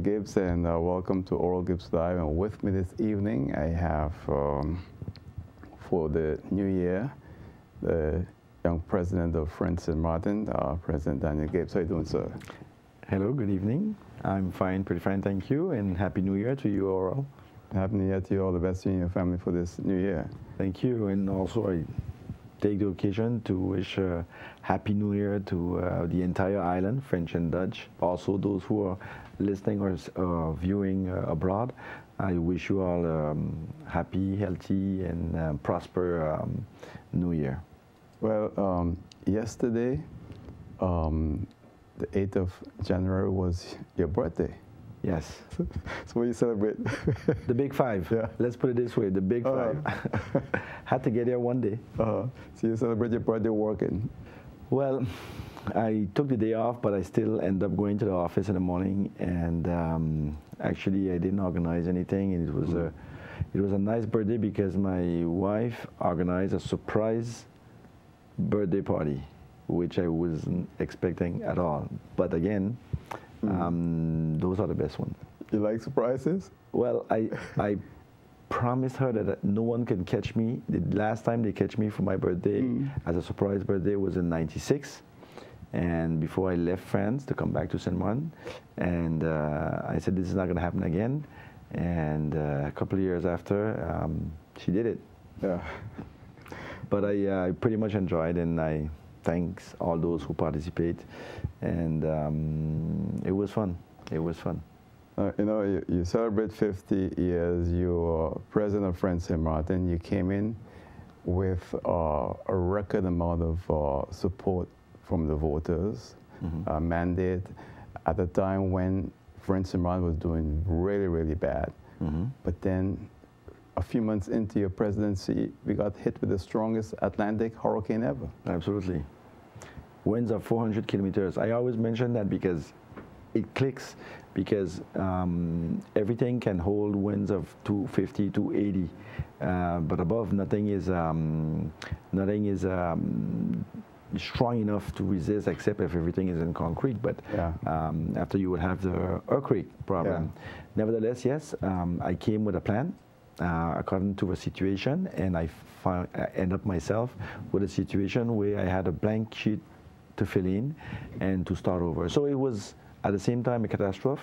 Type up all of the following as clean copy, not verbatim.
Gibbs, and welcome to Oral Gibbs Live. And with me this evening, I have, for the new year, the young president of Friends St. Martin, President Daniel Gibbs. How are you doing, sir? Hello, good evening. I'm fine, pretty fine, thank you, and Happy New Year to you, Oral. Happy New Year to you, all the best to you and your family for this new year. Thank you, and also I take the occasion to wish a Happy New Year to the entire island, French and Dutch. Also those who are listening or viewing abroad. I wish you all happy, healthy, and prosper New Year. Well, yesterday, the 8th of January was your birthday. Yes. So what do you celebrate? The big five. Yeah. Let's put it this way, the big five. Had to get here one day. So you celebrate your birthday working? Well, I took the day off, but I still end up going to the office in the morning. And actually, I didn't organize anything. And it was a nice birthday because my wife organized a surprise birthday party, which I wasn't expecting at all. But again, those are the best ones. You like surprises? Well, I promised her that no one can catch me. The last time they catch me for my birthday as a surprise birthday was in '96. And before I left France to come back to St. Martin. And I said, this is not going to happen again. And a couple of years after, she did it. Yeah. But I pretty much enjoyed, and I thanks all those who participate, and it was fun. It was fun. You know, you celebrate 50 years. You're president of Friends St. Martin. You came in with a record amount of support from the voters, mandate at a time when Friends St. Martin was doing really, really bad. But then a few months into your presidency, we got hit with the strongest Atlantic hurricane ever. Absolutely. Winds of 400 kilometers. I always mention that because it clicks, because everything can hold winds of 250, 280, but above nothing is strong enough to resist, except if everything is in concrete. But after you would have the earthquake problem. Nevertheless, yes, I came with a plan. According to the situation, and I end up myself with a situation where I had a blank sheet to fill in and to start over. So it was at the same time a catastrophe,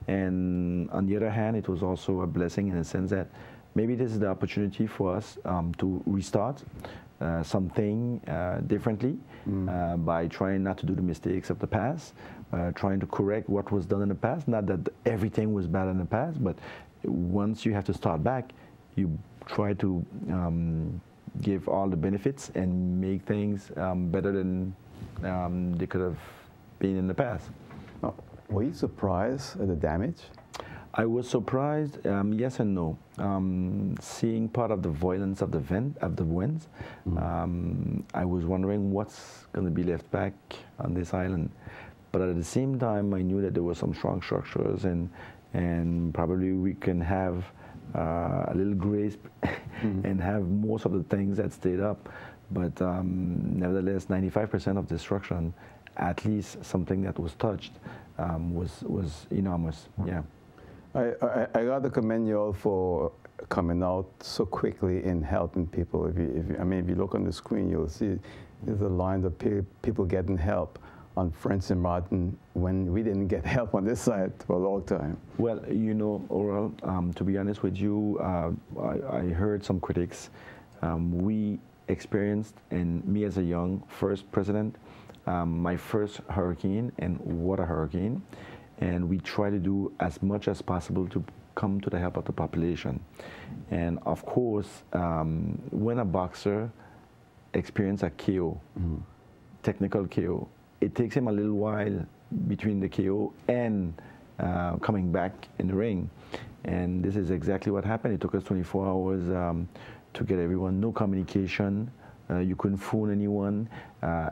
and on the other hand, it was also a blessing in the sense that maybe this is the opportunity for us to restart something differently by trying not to do the mistakes of the past, trying to correct what was done in the past. Not that everything was bad in the past, but once you have to start back, you try to give all the benefits and make things better than they could have been in the past. Were you surprised at the damage? I was surprised, yes and no. Seeing part of the violence of the winds, I was wondering what's going to be left back on this island. But at the same time, I knew that there were some strong structures, and probably we can have a little grace and have most of the things that stayed up. But nevertheless, 95% of destruction, at least something that was touched, was enormous. Yeah. I got to commend you all for coming out so quickly in helping people. If you look on the screen, you'll see there's a line of people getting help on Friends St. Martin when we didn't get help on this side for a long time. Well, you know, Oral, to be honest with you, I heard some critics. We experienced, and me as a young first president, my first hurricane, and what a hurricane. And we try to do as much as possible to come to the help of the population. And of course, when a boxer experiences a KO, technical KO, it takes him a little while between the KO and coming back in the ring. And this is exactly what happened. It took us 24 hours to get everyone, no communication. You couldn't phone anyone.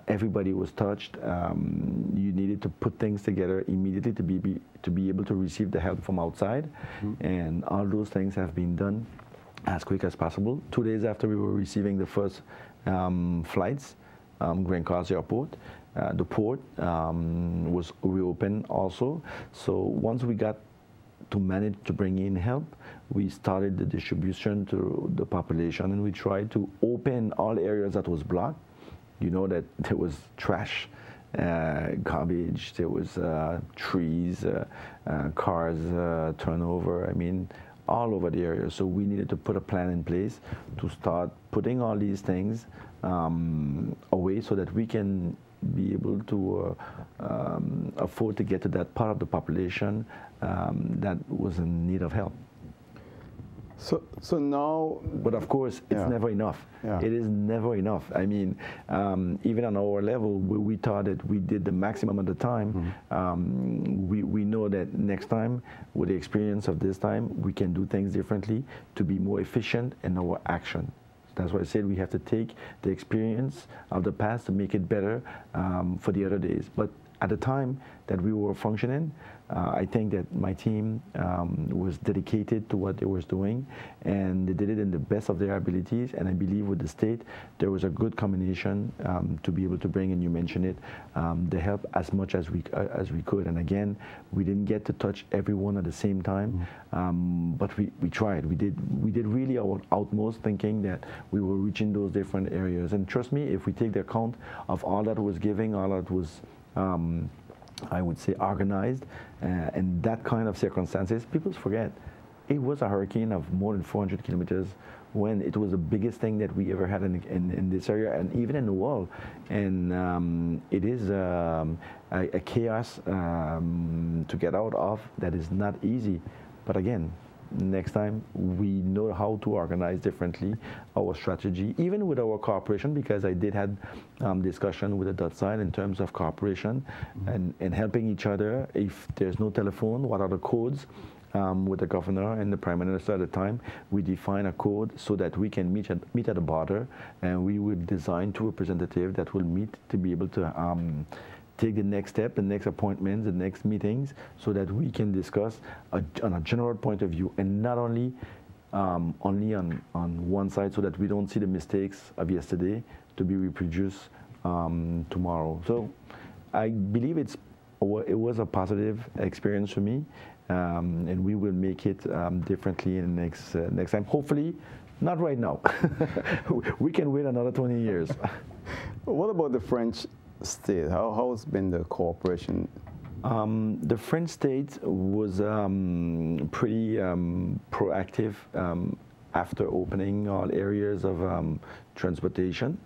Everybody was touched. You needed to put things together immediately to be able to receive the help from outside. And all those things have been done as quick as possible. 2 days after we were receiving the first flights, Grand Cross Airport, the port was reopened also. So once we got to manage to bring in help, we started the distribution to the population, and we tried to open all areas that was blocked. You know that there was trash, garbage, there was trees, cars turnover, I mean, all over the area. So we needed to put a plan in place to start putting all these things away so that we can be able to afford to get to that part of the population that was in need of help. So now, but of course, it's never enough. Yeah. It is never enough. I mean, even on our level, we thought that we did the maximum at the time. We know that next time, with the experience of this time, we can do things differently to be more efficient in our action. That's why I said we have to take the experience of the past to make it better for the other days. But at the time that we were functioning, I think that my team was dedicated to what they were doing, and they did it in the best of their abilities. And I believe with the state, there was a good combination to be able to bring, and you mentioned it, the help as much as we could. And again, we didn't get to touch everyone at the same time, but we tried. We did really our utmost, thinking that we were reaching those different areas. And trust me, if we take the account of all that was giving, all that was I would say organized, and that kind of circumstances, people forget. It was a hurricane of more than 400 kilometers when it was the biggest thing that we ever had in this area, and even in the world. And it is a chaos to get out of that is not easy. But again, next time we know how to organize differently our strategy, even with our cooperation, because I did have discussion with the Dutch side in terms of cooperation and helping each other. If there's no telephone, what are the codes? With the governor and the prime minister at the time, we define a code so that we can meet at the border, and we will design two representatives that will meet to be able to take the next step, the next appointments, the next meetings, so that we can discuss on a general point of view, and not only on one side, so that we don't see the mistakes of yesterday to be reproduced tomorrow. So I believe it was a positive experience for me, and we will make it differently in the next time. Hopefully, not right now. We can wait another 20 years. What about the French state? How's been the cooperation? The French state was pretty proactive after opening all areas of transportation.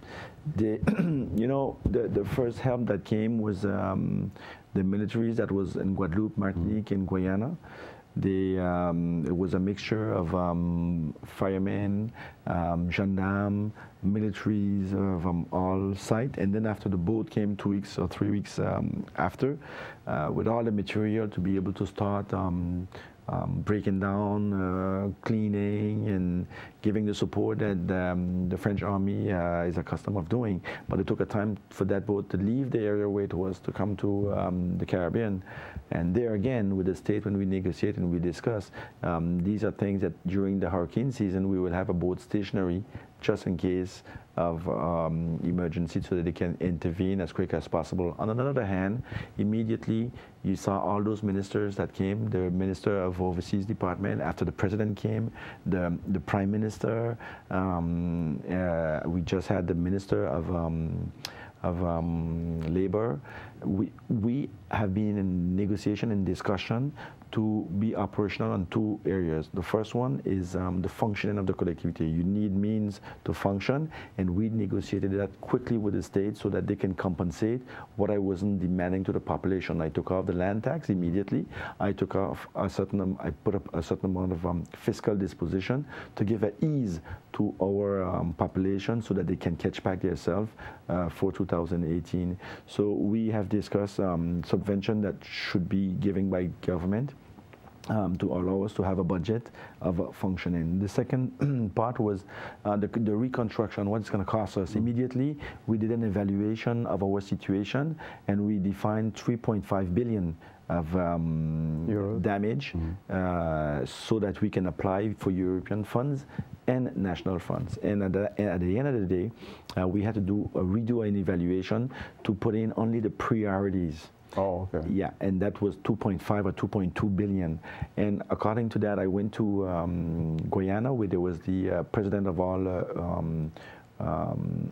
The first help that came was the militaries that was in Guadeloupe, Martinique, and Guyana. It was a mixture of firemen, gendarmes, militaries of all sides, and then after the boat came 2 weeks or 3 weeks after, with all the material to be able to start breaking down, cleaning, and giving the support that the French army is accustomed of doing. But it took a time for that boat to leave the area where it was to come to the Caribbean. And there again, with the state, when we negotiate and we discuss, these are things that during the hurricane season, we will have a boat stationary just in case of emergency, so that they can intervene as quick as possible. On the other hand, immediately you saw all those ministers that came, the Minister of Overseas Department, after the President came, the Prime Minister, we just had the Minister of Labor. We have been in negotiation and discussion to be operational on two areas. The first one is the functioning of the collectivity. You need means to function, and we negotiated that quickly with the state so that they can compensate what I wasn't demanding to the population. I took off the land tax immediately. I took off I put up a certain amount of fiscal disposition to give an ease to our population so that they can catch back themselves for 2018. So we have discussed subvention that should be given by government to allow us to have a budget of functioning. The second part was the reconstruction, what it's going to cost us. Immediately, we did an evaluation of our situation, and we defined 3.5 billion of damage so that we can apply for European funds and national funds. And at the end of the day, we had to redo an evaluation to put in only the priorities Oh, okay. Yeah, and that was 2.5 or 2.2 billion. And according to that, I went to Guyana, where there was the president of all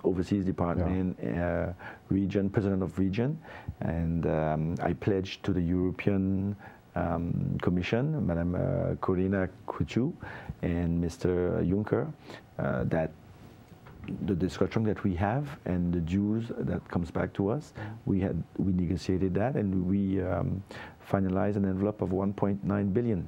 overseas department, region, president of region, and I pledged to the European Commission, Madame Corina Cretu and Mr. Juncker, that the discussion that we have and the dues that comes back to us, we negotiated that, and we finalized an envelope of 1.9 billion.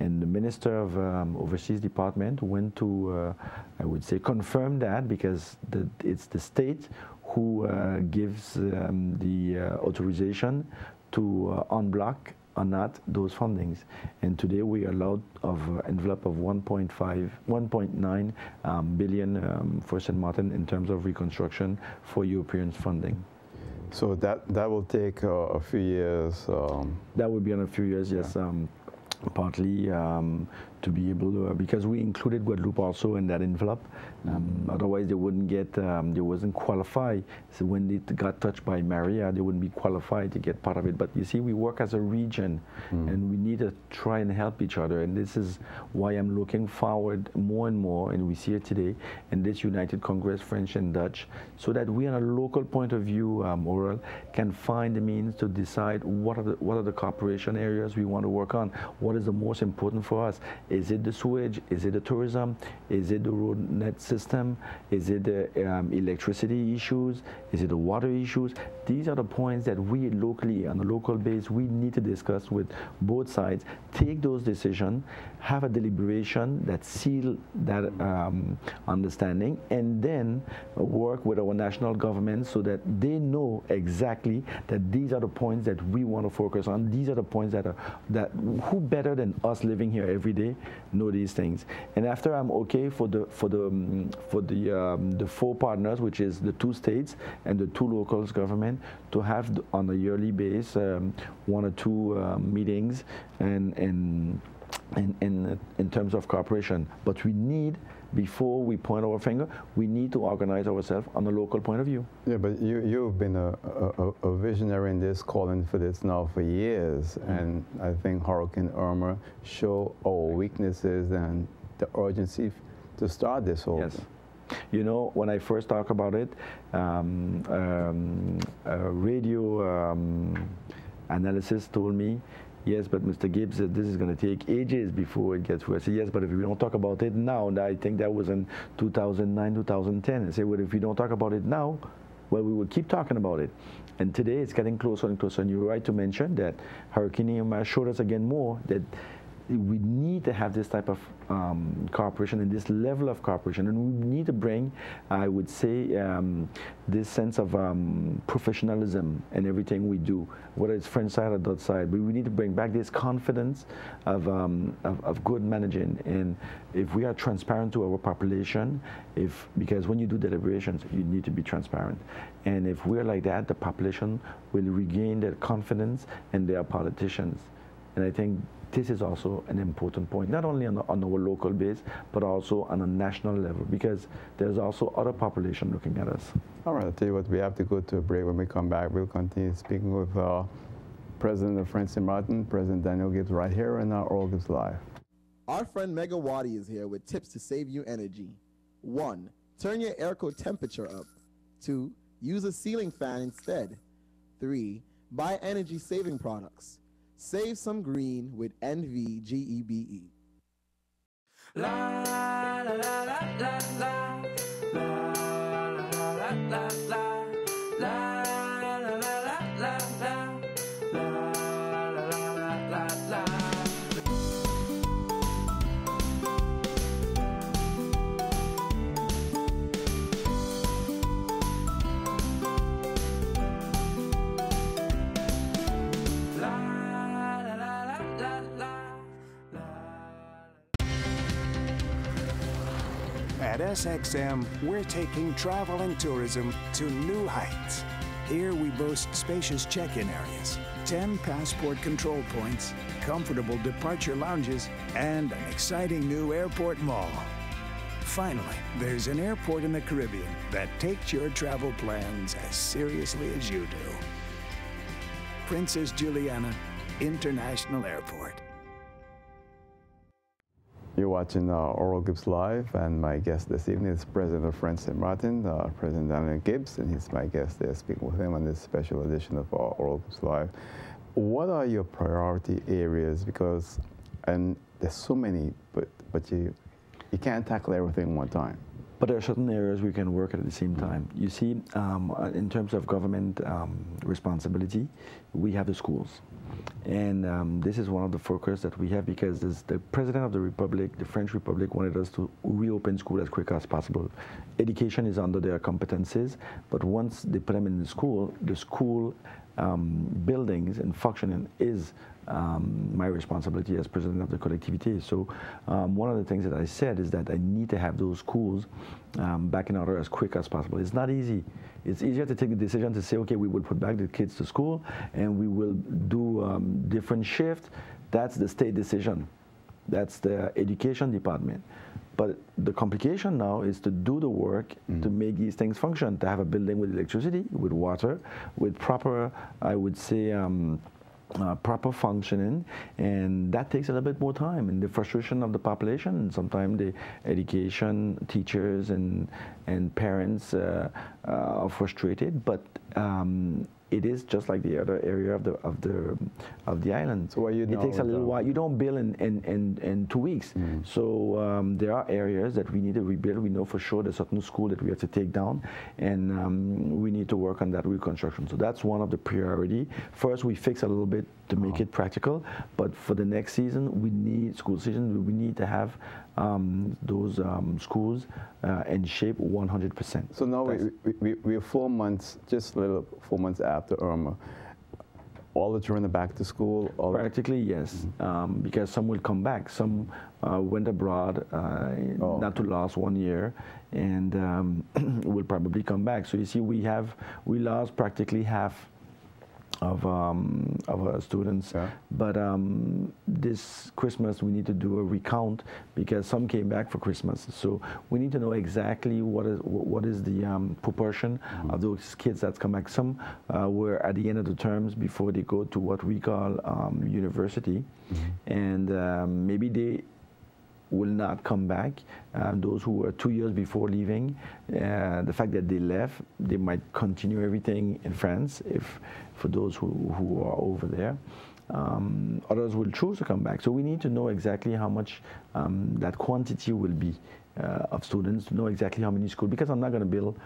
And the Minister of Overseas Department went to, I would say, confirm that, because it's the state who gives the authorization to unblock or not those fundings. And today we are allowed of envelope of 1.9 billion for St. Martin in terms of reconstruction for European funding. So that will take a few years. That will be in a few years, yes. Partly to be able to, because we included Guadeloupe also in that envelope. Otherwise, they wouldn't get, they wasn't qualified. So when they got touched by Maria, they wouldn't be qualified to get part of it. But you see, we work as a region, and we need to try and help each other. And this is why I'm looking forward more and more, and we see it today in this United Congress, French and Dutch, so that we, on a local point of view, Oral, can find the means to decide what are the cooperation areas we want to work on. What is the most important for us? Is it the sewage? Is it the tourism? Is it the road net system? Is it the electricity issues? Is it the water issues? These are the points that we locally, on a local base, we need to discuss with both sides, take those decisions, have a deliberation that seal that understanding, and then work with our national government so that they know exactly that these are the points that we want to focus on. These are the points that who better than us living here every day know these things. And after I'm okay for the four partners, which is the two states and the two locals government, to have on a yearly basis 1 or 2 meetings and in terms of cooperation. But we need, before we point our finger, we need to organize ourselves on a local point of view. Yeah, but you've been a visionary in this, calling for this now for years, and I think Hurricane Irma showed our weaknesses and the urgency to start this whole thing. You know, when I first talk about it, radio analysis told me, yes, but Mr. Gibbs said this is going to take ages before it gets through. I said, yes, but if we don't talk about it now, and I think that was in 2009, 2010. I said, well, if we don't talk about it now, well, we will keep talking about it. And today it's getting closer and closer. And you're right to mention that Hurricane Irma showed us again more that we need to have this type of cooperation and this level of cooperation, and we need to bring, I would say, this sense of professionalism in everything we do, whether it's French side or Dutch side. But we need to bring back this confidence of good managing. And if we are transparent to our population, because when you do deliberations, you need to be transparent. And if we're like that, the population will regain their confidence in their politicians. And I think this is also an important point, not only on our local base, but also on a national level, because there's also other population looking at us. All right, I'll tell you what, we have to go to a break. When we come back, we'll continue speaking with President of French St. Martin, President Daniel Gibbs, right here in our Oral Gibbs Live. Our friend Megawati is here with tips to save you energy. 1. Turn your airco temperature up. 2. Use a ceiling fan instead. 3. Buy energy-saving products. Save some green with NVGEBE. La la la la la la la la la la la la la la la. At SXM, we're taking travel and tourism to new heights. Here we boast spacious check-in areas, 10 passport control points, comfortable departure lounges, and an exciting new airport mall. Finally, there's an airport in the Caribbean that takes your travel plans as seriously as you do. Princess Juliana International Airport. You're watching Oral Gibbs Live, and my guest this evening is President of Friends St. Martin, President Daniel Gibbs, and he's my guest there, speaking with him on this special edition of Oral Gibbs Live. What are your priority areas? Because, and there's so many, but you can't tackle everything one time. But there are certain areas we can work at the same time. You see, in terms of government responsibility, we have the schools. And this is one of the focus that we have, because the President of the Republic, the French Republic, wanted us to reopen school as quick as possible. Education is under their competencies, but once they put them in the school buildings and functioning is my responsibility as president of the collectivity. So one of the things that I said is that I need to have those schools back in order as quick as possible. It's not easy. It's easier to take the decision to say, okay, we will put back the kids to school and we will do different shift. That's the state decision. That's the education department. But the complication now is to do the work to make these things function, to have a building with electricity, with water, with proper, I would say, proper functioning, and that takes a little bit more time, and the frustration of the population, and sometimes the education teachers and parents are frustrated, but it is just like the other area of the island. So it takes a little while. You don't build in 2 weeks. So there are areas that we need to rebuild. We know for sure there's certain school that we have to take down, and we need to work on that reconstruction. So that's one of the priority. First, we fix a little bit to make it practical, but for the next season, we need we need to have those schools in shape 100%. So now we're 4 months, just a little 4 months after Irma. All the children are back to school? Practically, yes, because some will come back. Some went abroad, not to last 1 year, and will probably come back. So you see, we lost practically half of our students, but this Christmas we need to do a recount, because some came back for Christmas. So we need to know exactly what is the proportion of those kids that come back. Some were at the end of the terms before they go to what we call university, and maybe they will not come back. Those who were 2 years before leaving, the fact that they left, they might continue everything in France, for those who are over there. Others will choose to come back. So we need to know exactly how much that quantity will be of students, to know exactly how many schools, because I'm not going to build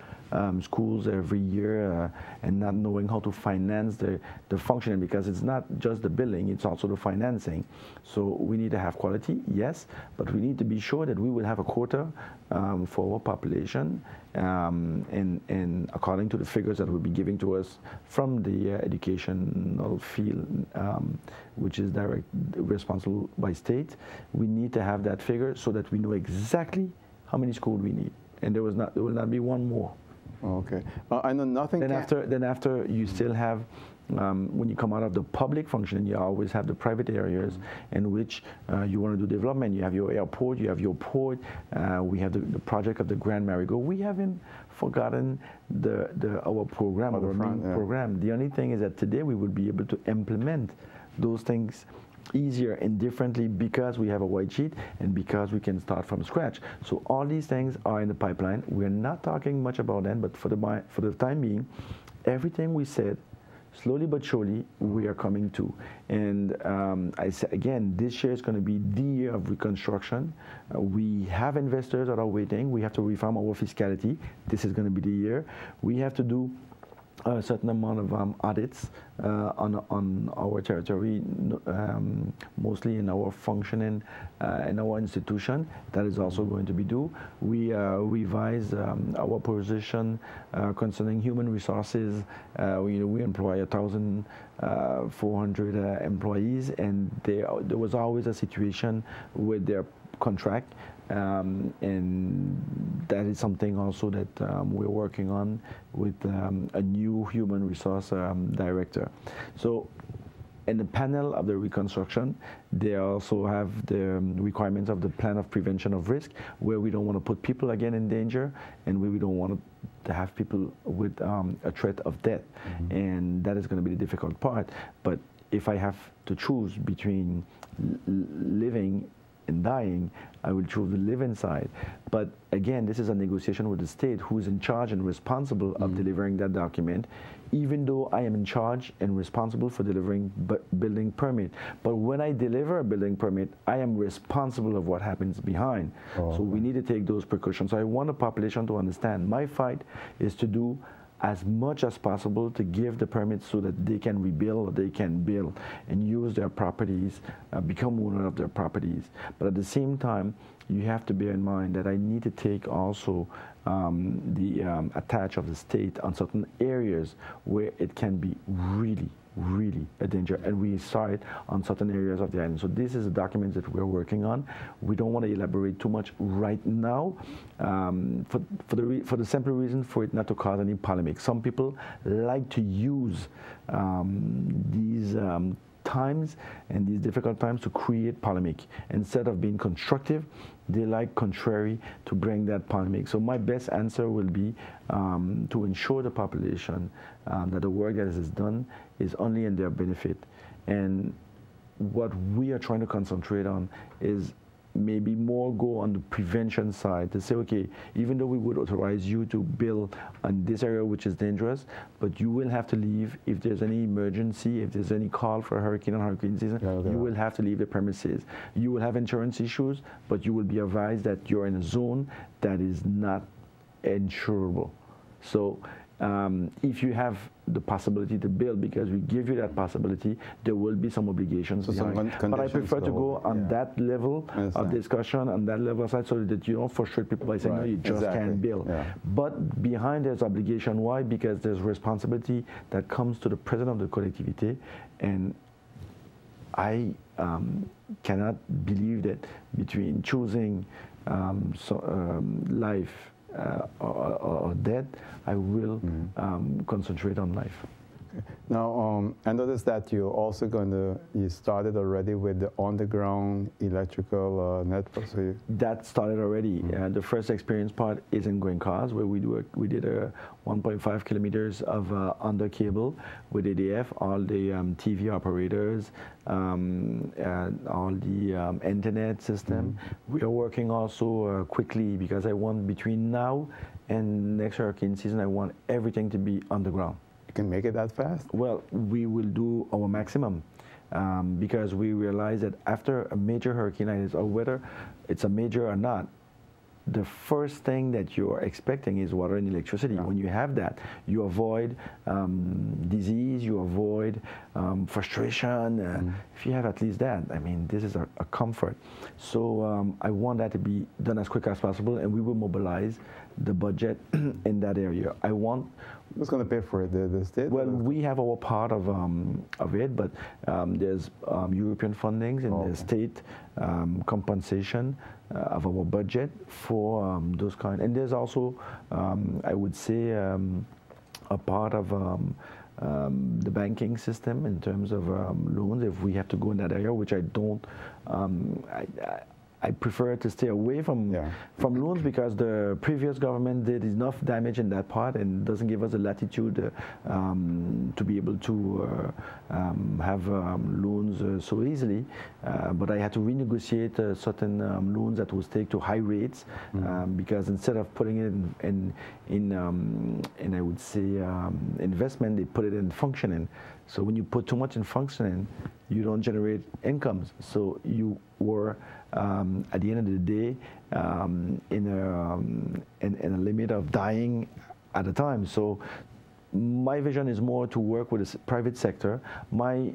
schools every year and not knowing how to finance the functioning, because it's not just the building, it's also the financing. So we need to have quality, yes, but we need to be sure that we will have a quota for our population, and according to the figures that will be given to us from the educational field, which is responsible by state, we need to have that figure so that we know exactly how many schools we need, and there will not be one more. Okay. I know nothing. Then after you still have, when you come out of the public functioning, you always have the private areas in which you want to do development. You have your airport, you have your port. We have the project of the Grand Marigot. We haven't forgotten our program, our main program. The only thing is that today we will be able to implement those things easier and differently, because we have a white sheet and because we can start from scratch. So all these things are in the pipeline. We're not talking much about them, but for the time being, everything we said, slowly but surely, we are coming to. And I say again, this year is going to be the year of reconstruction. We have investors that are waiting. We have to reform our fiscality. This is going to be the year. We have to do a certain amount of audits on our territory, mostly in our functioning in our institution. That is also going to be due. We revised our position concerning human resources. We employ 1,400 employees, and there was always a situation with their contract. And that is something also that we're working on with a new human resource director. So in the panel of the reconstruction, they also have the requirements of the plan of prevention of risk, where we don't want to put people again in danger, and where we don't want to have people with a threat of death. And that is going to be the difficult part. But if I have to choose between living and dying, I will choose the live inside. But again, this is a negotiation with the state, who is in charge and responsible of delivering that document, even though I am in charge and responsible for delivering building permit. But when I deliver a building permit, I am responsible of what happens behind. So we need to take those precautions. So I want the population to understand my fight is to do as much as possible to give the permits so that they can rebuild, or they can build and use their properties, become owner of their properties. But at the same time, you have to bear in mind that I need to take also the attach of the state on certain areas where it can be really a danger, and we saw it on certain areas of the island. So this is a document that we're working on. We don't want to elaborate too much right now, for the simple reason for it not to cause any polemic. Some people like to use these times and these difficult times to create polemic. Instead of being constructive, they like contrary to bring that polemic. So my best answer will be to ensure the population that the work that is done is only in their benefit. And what we are trying to concentrate on is maybe more go on the prevention side, to say, okay, even though we would authorize you to build on this area which is dangerous, but you will have to leave if there's any emergency, if there's any call for a hurricane or hurricane season, you will have to leave the premises. You will have insurance issues, but you will be advised that you're in a zone that is not insurable. So if you have the possibility to build, because we give you that possibility, there will be some obligations behind. But I prefer to go on that level of discussion, on that level aside, so that you don't frustrate people by saying, no, you just can't build. But behind there's obligation. Why? Because there's responsibility that comes to the president of the collectivité, and I cannot believe that between choosing life or death, I will concentrate on life. Now, I noticed that you're also you started already with the underground electrical network. So that started already. The first experience part is in Green Cars, where we did 1.5 kilometers of under cable with ADF, all the TV operators, and all the internet system. We are working also quickly, because I want, between now and next hurricane season, I want everything to be underground. Can make it that fast? Well, we will do our maximum, because we realize that after a major hurricane, or whether it's a major or not, the first thing that you're expecting is water and electricity. When you have that, you avoid disease, you avoid frustration. If you have at least that, I mean, this is a comfort. So I want that to be done as quick as possible, and we will mobilize the budget in that area. Who's going to pay for it? The state? Well, we have our part of it, but there's European fundings and there's state compensation of our budget for those kind. And there's also, I would say, a part of the banking system in terms of loans, if we have to go in that area, which I don't. I prefer to stay away from loans, because the previous government did enough damage in that part and doesn't give us the latitude to be able to have loans so easily. But I had to renegotiate certain loans that was take to high rates, because instead of putting it in I would say investment, they put it in functioning. So when you put too much in functioning, you don't generate incomes. So you were at the end of the day in a limit of dying at a time. So my vision is more to work with the private sector. My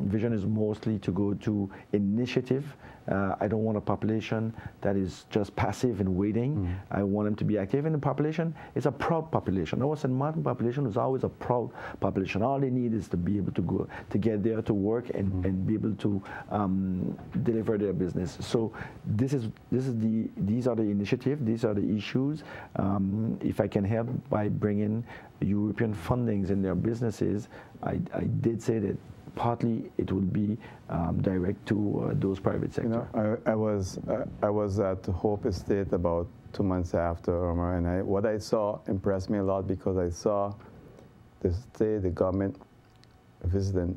vision is mostly to go to initiative. I don't want a population that is just passive and waiting. I want them to be active. And the population is a proud population. Our St. Martin population is always a proud population. All they need is to be able to go, to get there, to work, and be able to deliver their business. So these are the initiatives. These are the issues. If I can help by bringing European fundings in their businesses, I did say that partly it will be direct to those private sector. You know, I was at Hope Estate about 2 months after Irma, and what I saw impressed me a lot because I saw the state, the government visiting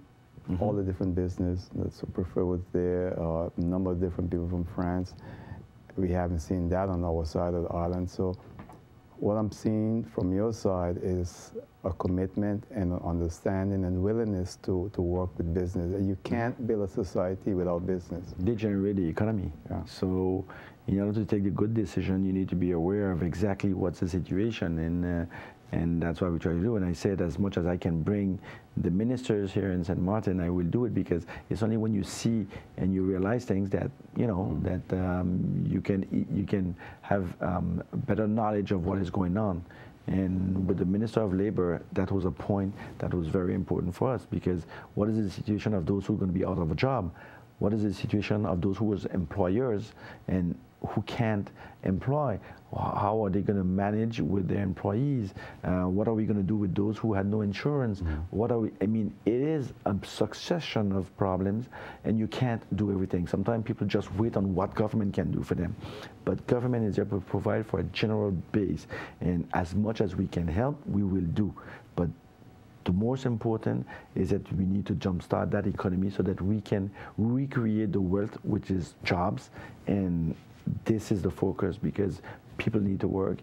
all the different business. The Superfur was there, a number of different people from France. We haven't seen that on our side of the island. So what I'm seeing from your side is a commitment and an understanding and willingness to work with business. You can't build a society without business. They generate the economy. Yeah. So in order to take the good decision, you need to be aware of exactly what's the situation, and that's what we try to do. And I said, as much as I can bring the ministers here in St. Martin, I will do it, because it's only when you see and you realize things that, you know, that you can have better knowledge of what is going on. And with the Minister of Labor, that was a point that was very important for us, because what is the situation of those who are going to be out of a job? What is the situation of those who was employers and who can't employ? How are they going to manage with their employees? What are we going to do with those who had no insurance? What are we? I mean, it is a succession of problems, and you can't do everything. Sometimes people just wait on what government can do for them, but government is there to provide for a general base, and as much as we can help, we will do. But the most important is that we need to jumpstart that economy so that we can recreate the wealth, which is jobs, and this is the focus, because people need to work.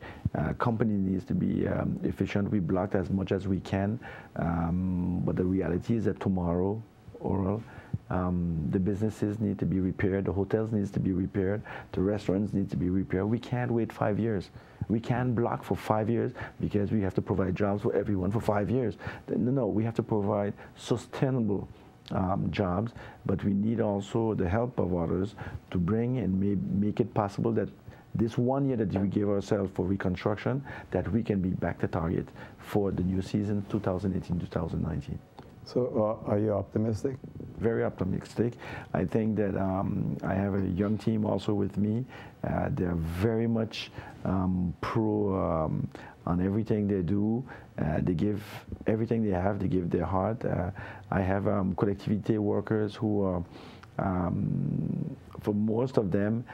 Company needs to be efficient. We blocked as much as we can, but the reality is that tomorrow, the businesses need to be repaired, the hotels needs to be repaired, the restaurants need to be repaired. We can't wait 5 years. We can't block for 5 years because we have to provide jobs for everyone for 5 years. No, we have to provide sustainable jobs, but we need also the help of others to bring and make it possible that this 1 year that we gave ourselves for reconstruction, that we can be back to target for the new season 2018-2019. So are you optimistic? Very optimistic. I think that I have a young team also with me. They're very much pro on everything they do. They give everything they have. They give their heart. I have collectivity workers who are, for most of them,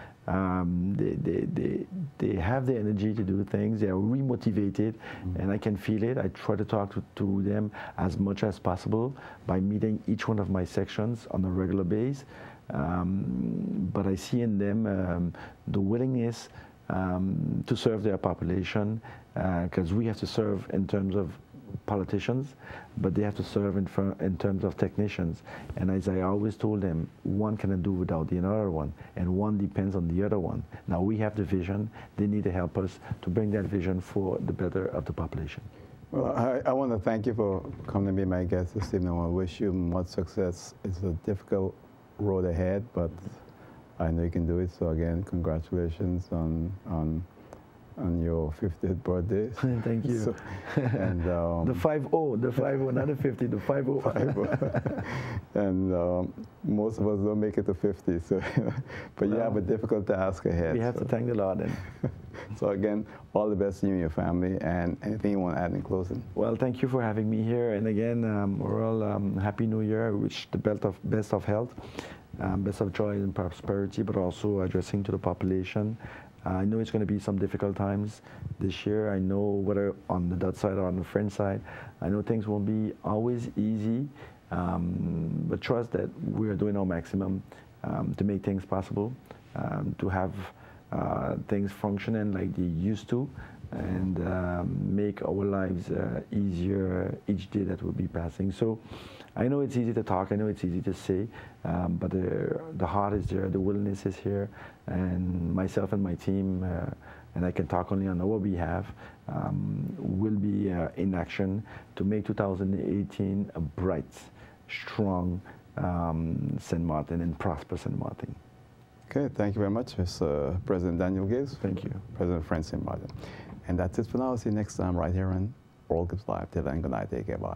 they have the energy to do things. They are remotivated, and I can feel it. I try to talk to them as much as possible by meeting each one of my sections on a regular basis. But I see in them the willingness to serve their population, because we have to serve in terms of politicians, but they have to serve in terms of technicians. And as I always told them, one cannot do without the other one, and one depends on the other one. Now we have the vision. They need to help us to bring that vision for the better of the population. Well, I want to thank you for coming to be my guest this evening. I wish you much success. It's a difficult road ahead, but I know you can do it. So again, congratulations on your 50th birthday. Thank you. So, and the 50, not the 50, the 50. And most of us don't make it to 50. So, but you have a difficult task ahead. We have to thank the Lord. Then. So again, all the best to you and your family. And anything you want to add in closing? Well, thank you for having me here. And again, we're all Happy New Year. I wish the best of health, best of joy and prosperity, but also addressing to the population. I know it's going to be some difficult times this year. I know whether on the Dutch side or on the French side, I know things won't be always easy, but trust that we are doing our maximum to make things possible, to have things functioning like they used to, and make our lives easier each day that will be passing. So I know it's easy to talk, I know it's easy to say, but the heart is there, the willingness is here, and myself and my team, and I can talk only on what we have, will be in action to make 2018 a bright, strong St. Martin and prosperous St. Martin. Okay, thank you very much, Mr. President Daniel Gibbs. Thank you. President Frank St. Martin. And that's it for now. See you next time right here on World Gibbs Live. Till then, good night. Take care. Bye.